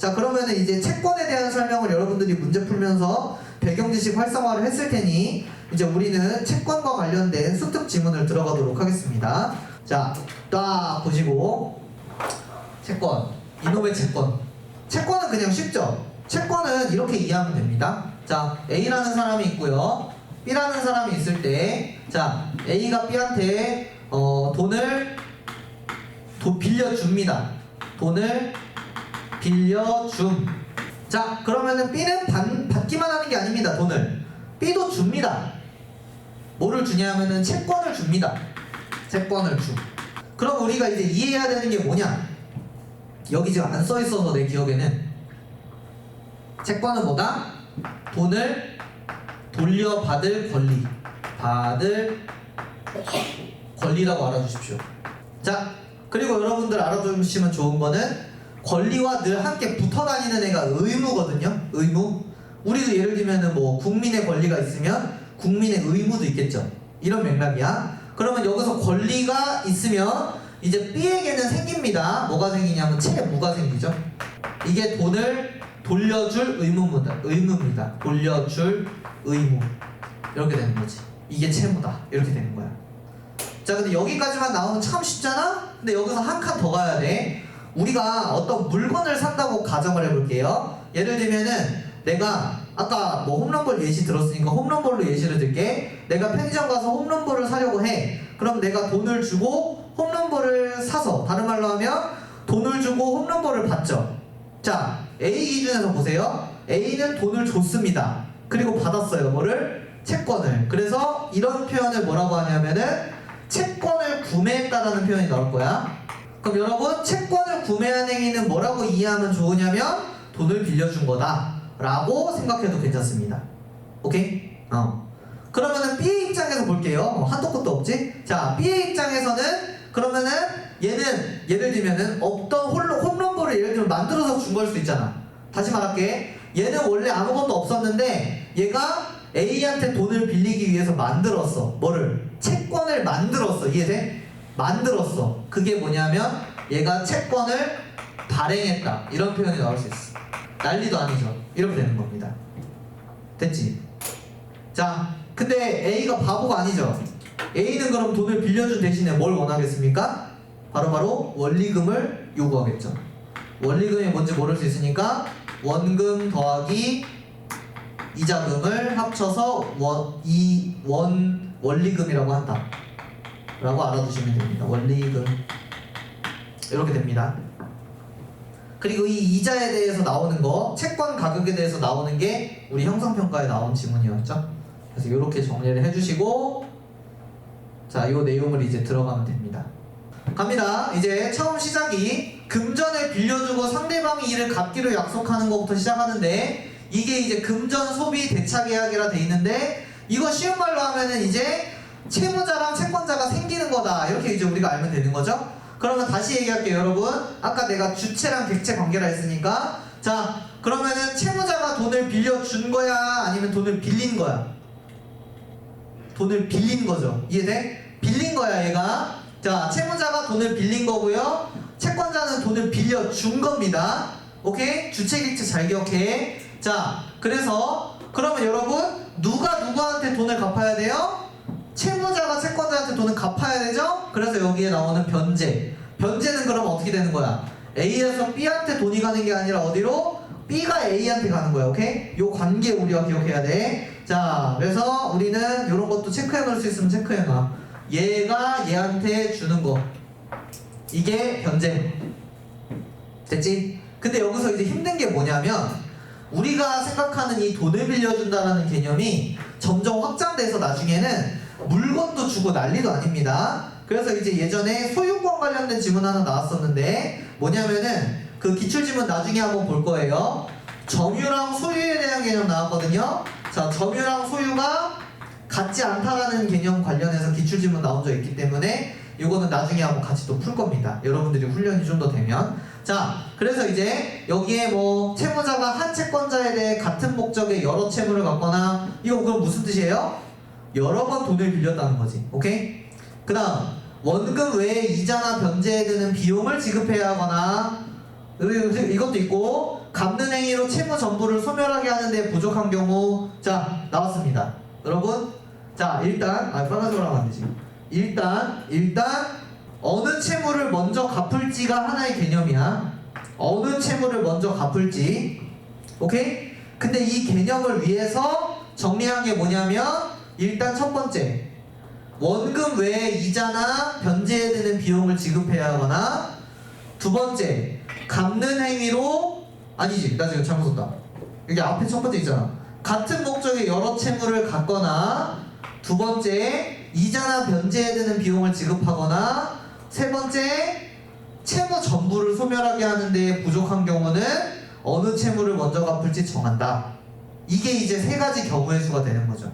자, 그러면은 이제 채권에 대한 설명을 여러분들이 문제 풀면서 배경지식 활성화를 했을 테니 이제 우리는 채권과 관련된 수특 지문을 들어가도록 하겠습니다. 자, 딱 보시고 채권, 이놈의 채권. 채권은 그냥 쉽죠? 채권은 이렇게 이해하면 됩니다. 자, A라는 사람이 있고요, B라는 사람이 있을 때, 자, A가 B한테 돈을 빌려줍니다. 돈을 빌려줌. 자, 그러면은 B는 받기만 하는 게 아닙니다. 돈을 B도 줍니다. 뭐를 주냐면은 채권을 줍니다. 채권을 주. 그럼 우리가 이제 이해해야 되는 게 뭐냐? 여기 지금 안 써 있어서 내 기억에는 채권은 뭐다? 돈을 돌려받을 권리. 받을 권리라고 알아주십시오. 자, 그리고 여러분들 알아두시면 좋은 거는 권리와 늘 함께 붙어 다니는 애가 의무거든요. 의무. 우리도 예를 들면은 뭐 국민의 권리가 있으면 국민의 의무도 있겠죠. 이런 맥락이야. 그러면 여기서 권리가 있으면 이제 B에게는 생깁니다. 뭐가 생기냐면 채무가 생기죠. 이게 돈을 돌려줄 의무입니다. 돌려줄 의무. 이렇게 되는 거지. 이게 채무다. 이렇게 되는 거야. 자, 근데 여기까지만 나오면 참 쉽잖아? 근데 여기서 한 칸 더 가야 돼. 우리가 어떤 물건을 산다고 가정을 해볼게요. 예를 들면은 내가 아까 뭐 홈런볼 예시 들었으니까 홈런볼로 예시를 들게. 내가 편의점 가서 홈런볼을 사려고 해. 그럼 내가 돈을 주고 홈런볼을 사서, 다른 말로 하면 돈을 주고 홈런볼을 받죠. 자, A 기준에서 보세요. A는 돈을 줬습니다. 그리고 받았어요. 뭐를? 채권을. 그래서 이런 표현을 뭐라고 하냐면은 채권을 구매했다라는 표현이 나올 거야. 그럼 여러분, 채권을 구매한 행위는 뭐라고 이해하면 좋으냐면 돈을 빌려준 거다 라고 생각해도 괜찮습니다. 오케이? 그러면은 B의 입장에서 볼게요. 한도 끝도 없지? 자, B의 입장에서는 그러면은 얘는 예를 들면은 없던 홈런볼을 예를 들면 만들어서 준 걸 수도 있잖아. 다시 말할게. 얘는 원래 아무것도 없었는데 얘가 A한테 돈을 빌리기 위해서 만들었어. 뭐를? 채권을 만들었어. 이해돼? 만들었어. 그게 뭐냐면 얘가 채권을 발행했다. 이런 표현이 나올 수 있어. 난리도 아니죠. 이렇게 되는 겁니다. 됐지? 자, 근데 A가 바보가 아니죠. A는 그럼 돈을 빌려준 대신에 뭘 원하겠습니까? 바로 원리금을 요구하겠죠. 원리금이 뭔지 모를 수 있으니까 원금 더하기 이자금을 합쳐서 원리금이라고 한다 라고 알아두시면 됩니다. 원리금. 이렇게 됩니다. 그리고 이 이자에 대해서 나오는 거, 채권 가격에 대해서 나오는 게 우리 형성평가에 나온 지문이었죠. 그래서 이렇게 정리를 해주시고, 자, 이 내용을 이제 들어가면 됩니다. 갑니다. 이제 처음 시작이 금전을 빌려주고 상대방이 이를 갚기로 약속하는 것부터 시작하는데, 이게 이제 금전 소비 대차 계약이라 돼 있는데, 이거 쉬운 말로 하면은 이제 채무자랑 채권자가 생기는 거다. 이렇게 이제 우리가 알면 되는 거죠. 그러면 다시 얘기할게요, 여러분. 아까 내가 주체랑 객체 관계라 했으니까, 자, 그러면은 채무자가 돈을 빌려준 거야? 아니면 돈을 빌린 거야? 돈을 빌린 거죠. 이해돼? 빌린 거야, 얘가. 자, 채무자가 돈을 빌린 거고요, 채권자는 돈을 빌려준 겁니다. 오케이? 주체, 객체 잘 기억해. 자, 그래서 그러면 여러분, 누가 누구한테 돈을 갚아야 돼요? 채무자가 채권자한테 돈을 갚아야 되죠? 그래서 여기에 나오는 변제. 변제는 그럼 어떻게 되는 거야? A에서 B한테 돈이 가는 게 아니라 어디로? B가 A한테 가는 거야. 오케이? 요 관계 우리가 기억해야 돼. 자, 그래서 우리는 이런 것도 체크해 놓을 수 있으면 체크해 놔. 얘가 얘한테 주는 거, 이게 변제. 됐지? 근데 여기서 이제 힘든 게 뭐냐면, 우리가 생각하는 이 돈을 빌려준다라는 개념이 점점 확장돼서 나중에는 물건도 주고 난리도 아닙니다. 그래서 이제 예전에 소유권 관련된 지문 하나 나왔었는데, 뭐냐면은 그 기출지문 나중에 한번 볼 거예요. 점유랑 소유에 대한 개념 나왔거든요. 자, 점유랑 소유가 같지 않다라는 개념 관련해서 기출지문 나온 적 있기 때문에 이거는 나중에 한번 같이 또 풀 겁니다. 여러분들이 훈련이 좀 더 되면. 자, 그래서 이제 여기에 뭐 채무자가 한 채권자에 대해 같은 목적의 여러 채무를 갖거나, 이거 그럼 무슨 뜻이에요? 여러 번 돈을 빌렸다는 거지. 오케이? 그 다음, 원금 외에 이자나 변제에 드는 비용을 지급해야 하거나, 이것도 있고, 갚는 행위로 채무 전부를 소멸하게 하는데 부족한 경우. 자, 나왔습니다. 여러분, 자, 일단 빨간색으로 하면 안 되지. 일단 어느 채무를 먼저 갚을지가 하나의 개념이야. 어느 채무를 먼저 갚을지. 오케이? 근데 이 개념을 위해서 정리한 게 뭐냐면, 일단 첫 번째, 원금 외에 이자나 변제에 드는 비용을 지급해야 하거나, 두 번째, 갚는 행위로, 아니지, 나 지금 잘못 썼다. 여기 앞에 첫 번째 있잖아. 같은 목적의 여러 채무를 갖거나, 두 번째, 이자나 변제에 드는 비용을 지급하거나, 세 번째, 채무 전부를 소멸하게 하는데 부족한 경우는 어느 채무를 먼저 갚을지 정한다. 이게 이제 세 가지 경우의 수가 되는 거죠.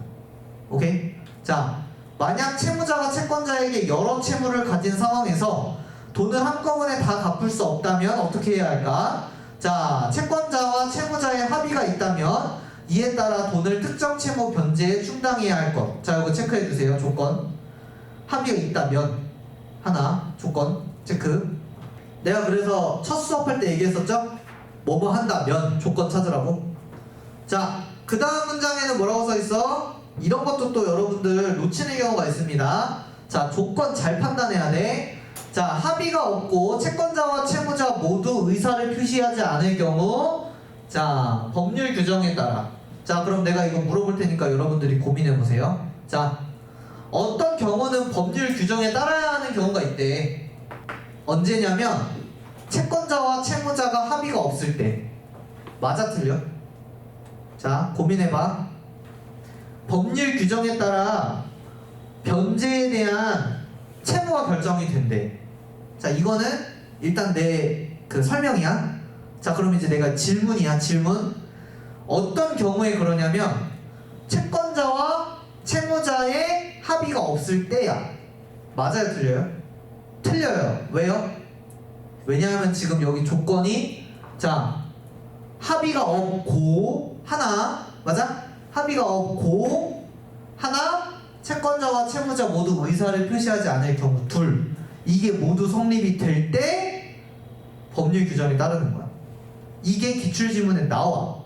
오케이? 자, 만약 채무자가 채권자에게 여러 채무를 가진 상황에서 돈을 한꺼번에 다 갚을 수 없다면 어떻게 해야 할까? 자, 채권자와 채무자의 합의가 있다면 이에 따라 돈을 특정 채무 변제에 충당해야 할 것. 자, 이거 체크해 주세요. 조건. 합의가 있다면 하나, 조건 체크. 내가 그래서 첫 수업할 때 얘기했었죠? 뭐뭐 한다면 조건 찾으라고. 자, 그 다음 문장에는 뭐라고 써있어? 이런 것도 또 여러분들 놓치는 경우가 있습니다. 자, 조건 잘 판단해야 돼. 자, 합의가 없고 채권자와 채무자 모두 의사를 표시하지 않을 경우, 자, 법률 규정에 따라. 자, 그럼 내가 이거 물어볼 테니까 여러분들이 고민해 보세요. 자, 어떤 경우는 법률 규정에 따라야 하는 경우가 있대. 언제냐면 채권자와 채무자가 합의가 없을 때. 맞아 틀려? 자, 고민해봐. 법률 규정에 따라 변제에 대한 채무가 결정이 된대. 자, 이거는 일단 내 그 설명이야. 자, 그럼 이제 내가 질문이야. 질문. 어떤 경우에 그러냐면 채권자와 채무자의 합의가 없을 때야. 맞아요, 틀려요? 틀려요. 왜요? 왜냐하면 지금 여기 조건이, 자, 합의가 없고 하나, 맞아? 합의가 없고 하나, 채권자와 채무자 모두 의사를 표시하지 않을 경우 둘. 이게 모두 성립이 될 때 법률 규정에 따르는 거야. 이게 기출지문에 나와.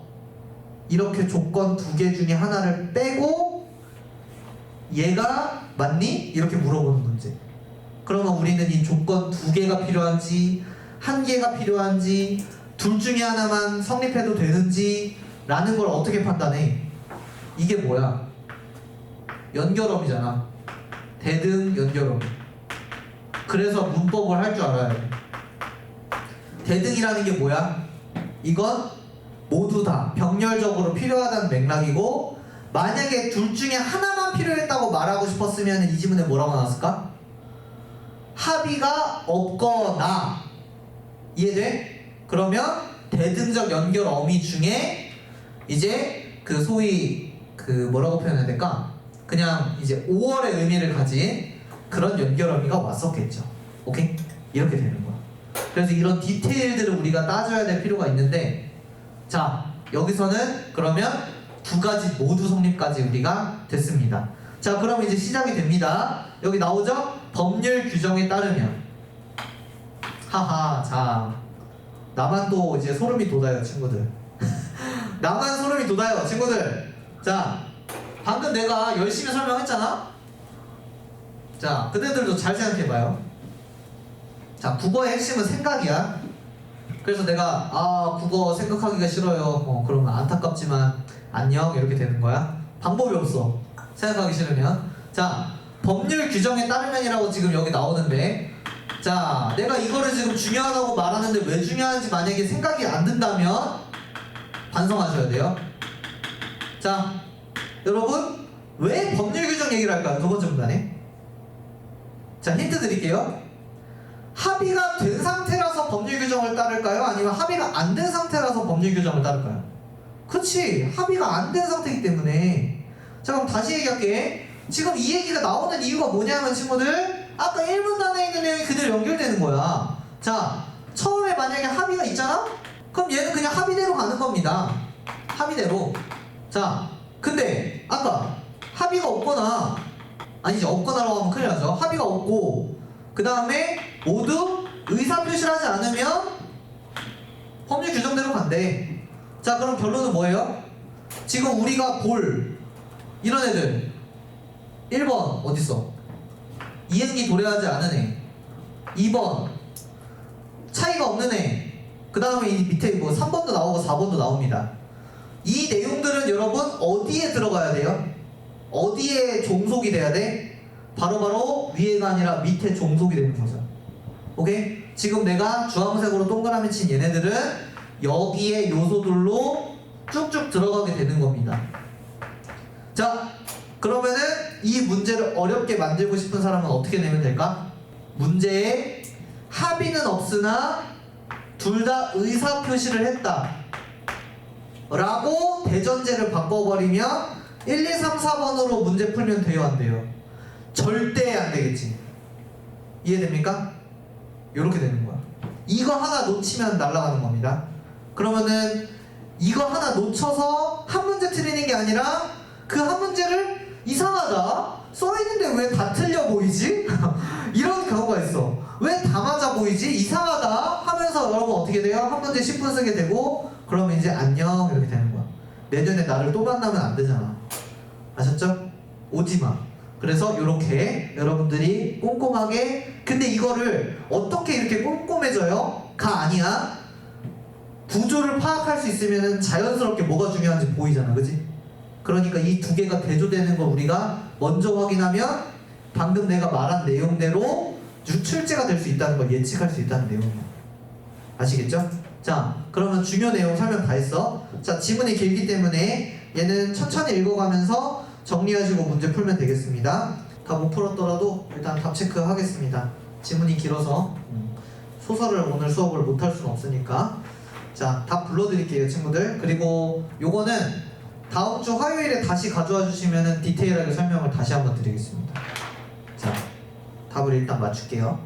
이렇게 조건 두 개 중에 하나를 빼고 얘가 맞니? 이렇게 물어보는 문제. 그러면 우리는 이 조건 두 개가 필요한지 한 개가 필요한지 둘 중에 하나만 성립해도 되는지 라는 걸 어떻게 판단해? 이게 뭐야? 연결엄이잖아. 대등 연결엄. 그래서 문법을 할 줄 알아야 돼. 대등이라는 게 뭐야? 이건 모두 다 병렬적으로 필요하다는 맥락이고, 만약에 둘 중에 하나만 필요했다고 말하고 싶었으면 이 지문에 뭐라고 나왔을까? 합의가 없거나. 이해돼? 그러면 대등적 연결 어미 중에 이제 그 소위 그 뭐라고 표현해야 될까? 그냥 이제 5월의 의미를 가진 그런 연결 어미가 왔었겠죠. 오케이? 이렇게 되는 거야. 그래서 이런 디테일들을 우리가 따져야 될 필요가 있는데, 자, 여기서는 그러면 두 가지 모두 성립까지 우리가 됐습니다. 자, 그럼 이제 시작이 됩니다. 여기 나오죠? 법률 규정에 따르면. 하하, 자, 나만 또 이제 소름이 돋아요, 친구들. 나만 소름이 돋아요, 친구들. 자, 방금 내가 열심히 설명했잖아? 자, 그대들도 잘 생각해봐요. 자, 국어의 핵심은 생각이야. 그래서 내가 국어 생각하기가 싫어요. 그러면 안타깝지만 안녕 이렇게 되는 거야. 방법이 없어. 생각하기 싫으면. 자, 법률 규정에 따르면이라고 지금 여기 나오는데, 자, 내가 이거를 지금 중요하다고 말하는데 왜 중요한지 만약에 생각이 안 든다면 반성하셔야 돼요. 자, 여러분, 왜 법률 규정 얘기를 할까요? 두 번째 문단에. 자, 힌트 드릴게요. 합의가 된 상태라서 법률 규정을 따를까요? 아니면 합의가 안 된 상태라서 법률 규정을 따를까요? 그치, 합의가 안 된 상태이기 때문에. 자, 그럼 다시 얘기할게. 지금 이 얘기가 나오는 이유가 뭐냐면 친구들, 아까 1문단에 있는 내용이 그대로 연결되는 거야. 자, 처음에 만약에 합의가 있잖아? 그럼 얘는 그냥 합의대로 가는 겁니다. 합의대로. 자, 근데 아까 합의가 없거나, 아니지, 없거나라고 하면 큰일 나죠. 합의가 없고 그 다음에 모두 의사표시를 하지 않으면 법률 규정대로 간대. 자, 그럼 결론은 뭐예요? 지금 우리가 볼 이런 애들 1번 어딨어? 이행기 도래하지 않은 애. 2번 차이가 없는 애. 그 다음에 이 밑에 뭐 3번도 나오고 4번도 나옵니다. 이 내용들은 여러분 어디에 들어가야 돼요? 어디에 종속이 돼야 돼? 바로바로 위에가 아니라 밑에 종속이 되는 거죠. 오케이? 지금 내가 주황색으로 동그라미 친 얘네들은 여기에 요소들로 쭉쭉 들어가게 되는 겁니다. 자, 그러면은 이 문제를 어렵게 만들고 싶은 사람은 어떻게 내면 될까? 문제에 합의는 없으나 둘 다 의사표시를 했다 라고 대전제를 바꿔버리면 1, 2, 3, 4번으로 문제 풀면 돼요, 안 돼요? 절대 안 되겠지. 이해됩니까? 이렇게 되는 거야. 이거 하나 놓치면 날아가는 겁니다. 그러면은 이거 하나 놓쳐서 한 문제 틀리는 게 아니라 그 한 문제를 이상하다, 써있는데 왜 다 틀려 보이지? 이런 경우가 있어. 왜 다 맞아 보이지? 이상하다 하면서 여러분 어떻게 돼요? 한 문제 10분 쓰게 되고 그러면 이제 안녕 이렇게 되는 거야. 내년에 나를 또 만나면 안 되잖아. 아셨죠? 오지마. 그래서 이렇게 여러분들이 꼼꼼하게, 근데 이거를 어떻게 이렇게 꼼꼼해져요? 가 아니야. 구조를 파악할 수 있으면 자연스럽게 뭐가 중요한지 보이잖아, 그지? 그러니까 이 두 개가 대조되는 걸 우리가 먼저 확인하면 방금 내가 말한 내용대로 출제가 될 수 있다는 걸 예측할 수 있다는 내용이야. 아시겠죠? 자, 그러면 중요 내용 설명 다 했어. 자, 지문이 길기 때문에 얘는 천천히 읽어가면서 정리하시고 문제 풀면 되겠습니다. 다 못 풀었더라도 일단 답 체크하겠습니다. 지문이 길어서 소설을 오늘 수업을 못 할 수는 없으니까. 자, 답 불러드릴게요, 친구들. 그리고 요거는 다음 주 화요일에 다시 가져와 주시면 디테일하게 설명을 다시 한번 드리겠습니다. 자, 답을 일단 맞출게요.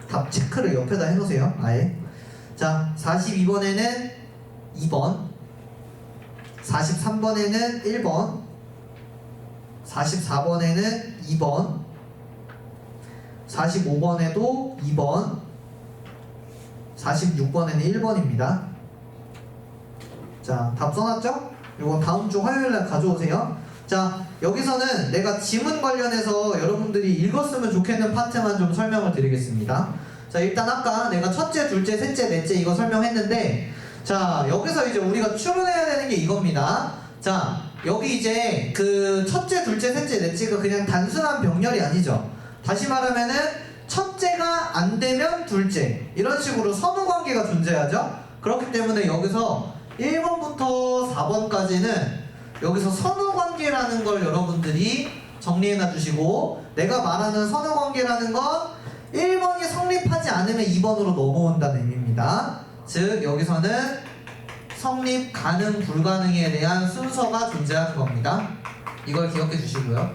답 체크를 옆에다 해놓으세요, 아예. 자, 42번에는 2번, 43번에는 1번, 44번에는 2번, 45번에도 2번, 46번에는 1번입니다. 자, 답 써놨죠? 이건 다음 주 화요일날 가져오세요. 자, 여기서는 내가 지문 관련해서 여러분들이 읽었으면 좋겠는 파트만 좀 설명을 드리겠습니다. 자, 일단 아까 내가 첫째, 둘째, 셋째, 넷째 이거 설명했는데, 자, 여기서 이제 우리가 추론해야 되는 게 이겁니다. 자, 여기 이제 그 첫째, 둘째, 셋째, 넷째가 그냥 단순한 병렬이 아니죠. 다시 말하면은 첫째가 안 되면 둘째, 이런 식으로 선후 관계가 존재하죠. 그렇기 때문에 여기서 1번부터 4번까지는 여기서 선후 관계라는 걸 여러분들이 정리해놔 주시고, 내가 말하는 선후 관계라는 건 1번이 성립하지 않으면 2번으로 넘어온다는 의미입니다. 즉 여기서는 성립 가능 불가능에 대한 순서가 존재하는 겁니다. 이걸 기억해 주시고요.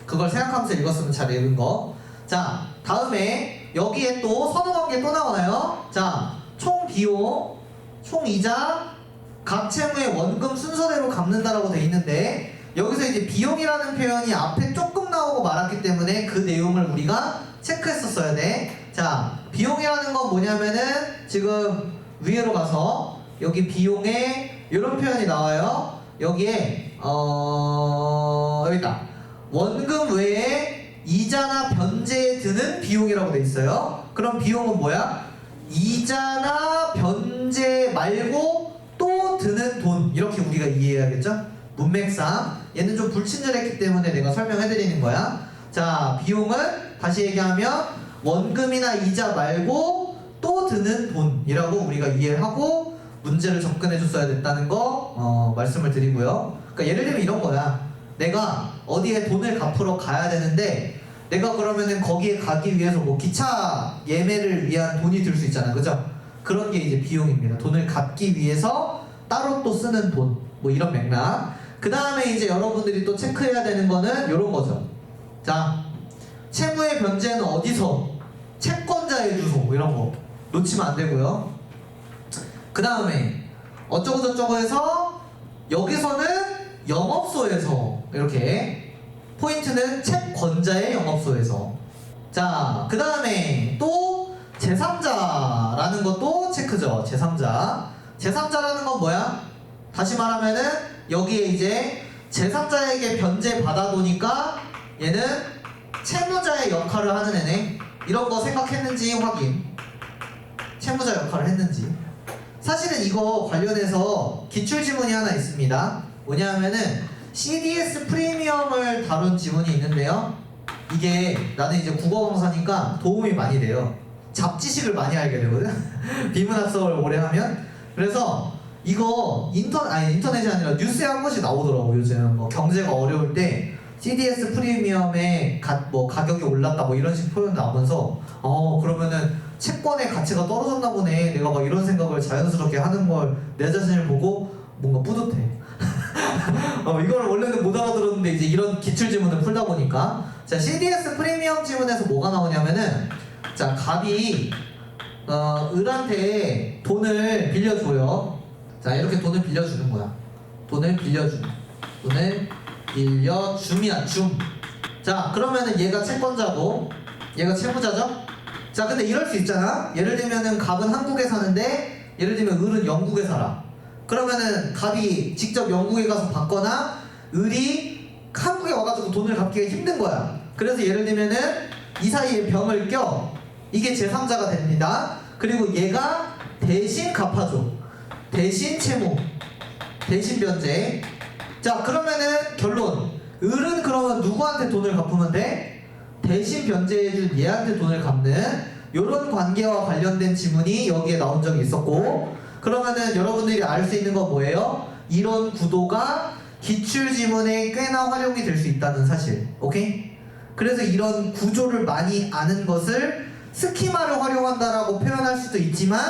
그걸 생각하면서 읽었으면 잘 읽은 거. 자, 다음에 여기에 또 선후관계 또 나와요. 자, 총 비용, 총 이자, 각 채무의 원금 순서대로 갚는다라고 돼 있는데, 여기서 이제 비용이라는 표현이 앞에 조금 나오고 말았기 때문에 그 내용을 우리가 체크했었어야 돼. 자, 비용이라는 건 뭐냐면은 지금 위로 가서 여기 비용에 이런 표현이 나와요. 여기에 여기 있다. 원금 외에 이자나 변제에 드는 비용이라고 돼 있어요. 그럼 비용은 뭐야? 이자나 변제 말고 또 드는 돈, 이렇게 우리가 이해해야겠죠? 문맥상 얘는 좀 불친절했기 때문에 내가 설명해드리는 거야. 자, 비용은 다시 얘기하면 원금이나 이자 말고 또 드는 돈이라고 우리가 이해하고 문제를 접근해 줬어야 됐다는 거 말씀을 드리고요. 그러니까 예를 들면 이런 거야. 내가 어디에 돈을 갚으러 가야 되는데, 내가 그러면은 거기에 가기 위해서 뭐 기차 예매를 위한 돈이 들 수 있잖아, 그죠? 그런 게 이제 비용입니다. 돈을 갚기 위해서 따로 또 쓰는 돈, 뭐 이런 맥락. 그 다음에 이제 여러분들이 또 체크해야 되는 거는 이런 거죠. 자, 채무의 변제는 어디서? 채권자의 주소, 뭐 이런 거 놓치면 안 되고요. 그 다음에 어쩌고저쩌고 해서 여기서는 영업소에서, 이렇게 포인트는 채권자의 영업소에서. 자, 그 다음에 또 제3자라는 것도 체크죠. 제3자라는 건 뭐야? 다시 말하면은 여기에 이제 제3자에게 변제 받아보니까 얘는 채무자의 역할을 하는 애네. 이런 거 생각했는지 확인. 채무자 역할을 했는지. 사실은 이거 관련해서 기출지문이 하나 있습니다. 뭐냐면은 CDS 프리미엄을 다룬 지문이 있는데요. 이게 나는 이제 국어 강사니까 도움이 많이 돼요. 잡지식을 많이 알게 되거든. 비문학습을 오래 하면. 그래서 이거 인터넷이 아니라 뉴스에 한 번씩 나오더라고. 요즘 뭐 경제가 어려울 때 CDS 프리미엄의 가격이 올랐다 뭐 이런 식 표현 나오면서 그러면은 채권의 가치가 떨어졌나 보네. 내가 막 이런 생각을 자연스럽게 하는 걸 내 자신을 보고 뭔가 뿌듯해. 이걸 원래는 못 알아들었는데 이제 이런 기출 지문을 풀다 보니까. 자, CDS 프리미엄 지문에서 뭐가 나오냐면은, 자, 갑이 을한테 돈을 빌려줘요. 자, 이렇게 돈을 빌려주는 거야. 돈을 빌려줌이야. 자, 그러면은 얘가 채권자고 얘가 채무자죠? 자, 근데 이럴 수 있잖아. 예를 들면은 갑은 한국에 사는데 예를 들면 을은 영국에 살아. 그러면은 갑이 직접 영국에 가서 받거나 을이 한국에 와가지고 돈을 갚기가 힘든 거야. 그래서 예를 들면은 이 사이에 병을 껴. 이게 제3자가 됩니다. 그리고 얘가 대신 갚아줘. 대신 채무, 대신 변제. 자, 그러면은 결론. 을은 그러면 누구한테 돈을 갚으면 돼? 대신 변제해준 얘한테 돈을 갚는 이런 관계와 관련된 지문이 여기에 나온 적이 있었고, 그러면은 여러분들이 알 수 있는 건 뭐예요? 이런 구도가 기출 지문에 꽤나 활용이 될 수 있다는 사실. 오케이? 그래서 이런 구조를 많이 아는 것을 스키마를 활용한다라고 표현할 수도 있지만,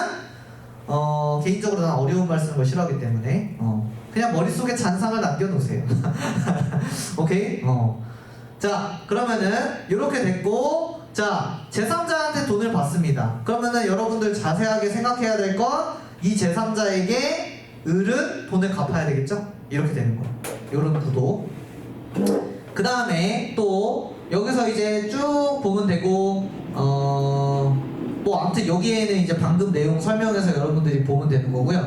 개인적으로 난 어려운 말 쓰는 걸 싫어하기 때문에 그냥 머릿속에 잔상을 남겨놓으세요. 오케이? 자, 그러면은 이렇게 됐고, 자, 제3자한테 돈을 받습니다. 그러면은 여러분들 자세하게 생각해야 될 건 이 제3자에게 을은 돈을 갚아야 되겠죠? 이렇게 되는 거예요. 이런 구도. 그 다음에 또 여기서 이제 쭉 보면 되고, 뭐 아무튼 여기에는 이제 방금 내용 설명해서 여러분들이 보면 되는 거고요.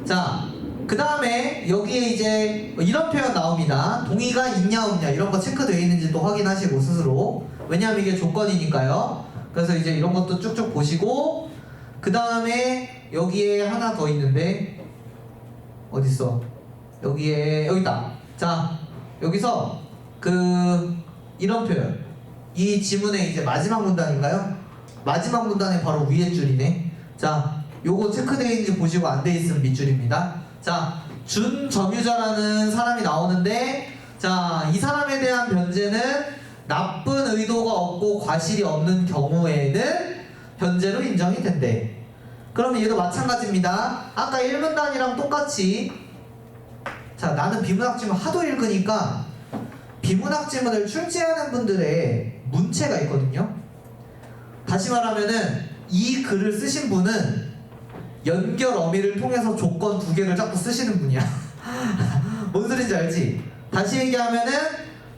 자, 그 다음에 여기에 이제 이런 표현 나옵니다. 동의가 있냐 없냐 이런 거 체크되어 있는지 또 확인하시고 스스로. 왜냐하면 이게 조건이니까요. 그래서 이제 이런 것도 쭉쭉 보시고, 그 다음에 여기에 하나 더 있는데 어딨어? 여기 있다. 자, 여기서 이런 표현. 이 지문의 이제 마지막 문단인가요? 마지막 문단의 바로 위에 줄이네. 자, 요거 체크되어 있는지 보시고 안 돼 있으면 밑줄입니다. 자, 준점유자라는 사람이 나오는데, 자, 이 사람에 대한 변제는 나쁜 의도가 없고 과실이 없는 경우에는 변제로 인정이 된대. 그러면 얘도 마찬가지입니다. 아까 1문단이랑 똑같이, 자, 나는 비문학지문 하도 읽으니까 비문학지문을 출제하는 분들의 문체가 있거든요. 다시 말하면은 이 글을 쓰신 분은 연결 어미를 통해서 조건 2개를 자꾸 쓰시는 분이야. 뭔 소린지 알지? 다시 얘기하면은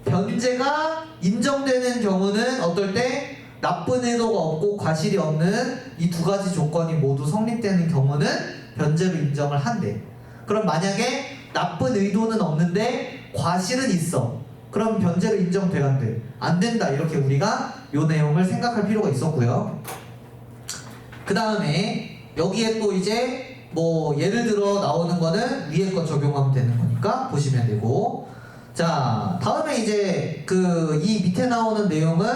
변제가 인정되는 경우는 어떨 때? 나쁜 의도가 없고 과실이 없는 이 2가지 조건이 모두 성립되는 경우는 변제로 인정을 한대. 그럼 만약에 나쁜 의도는 없는데 과실은 있어. 그럼 변제로 인정돼야 한대. 안 된다. 이렇게 우리가 이 내용을 생각할 필요가 있었고요. 그 다음에 여기에 또 이제 뭐 예를 들어 나오는 거는 위에 거 적용하면 되는 거니까 보시면 되고, 자, 다음에 이제 이 밑에 나오는 내용은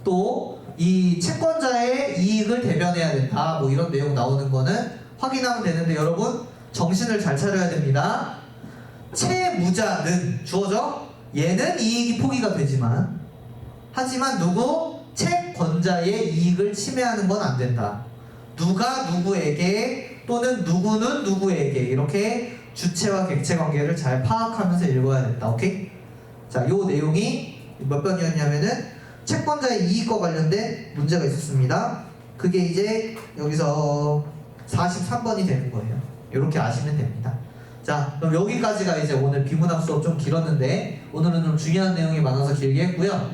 또 이 채권자의 이익을 대변해야 된다. 뭐 이런 내용 나오는 거는 확인하면 되는데, 여러분 정신을 잘 차려야 됩니다. 채무자는 주어져. 얘는 이익이 포기가 되지만, 하지만 채권자의 이익을 침해하는 건 안 된다. 누가 누구에게 또는 누구는 누구에게 이렇게 주체와 객체 관계를 잘 파악하면서 읽어야 된다. 오케이? 자, 요 내용이 몇 번이었냐면은 채권자의 이익과 관련된 문제가 있었습니다. 그게 이제 여기서 43번이 되는 거예요. 이렇게 아시면 됩니다. 자, 그럼 여기까지가 이제 오늘 비문학 수업 좀 길었는데 오늘은 좀 중요한 내용이 많아서 길게 했고요.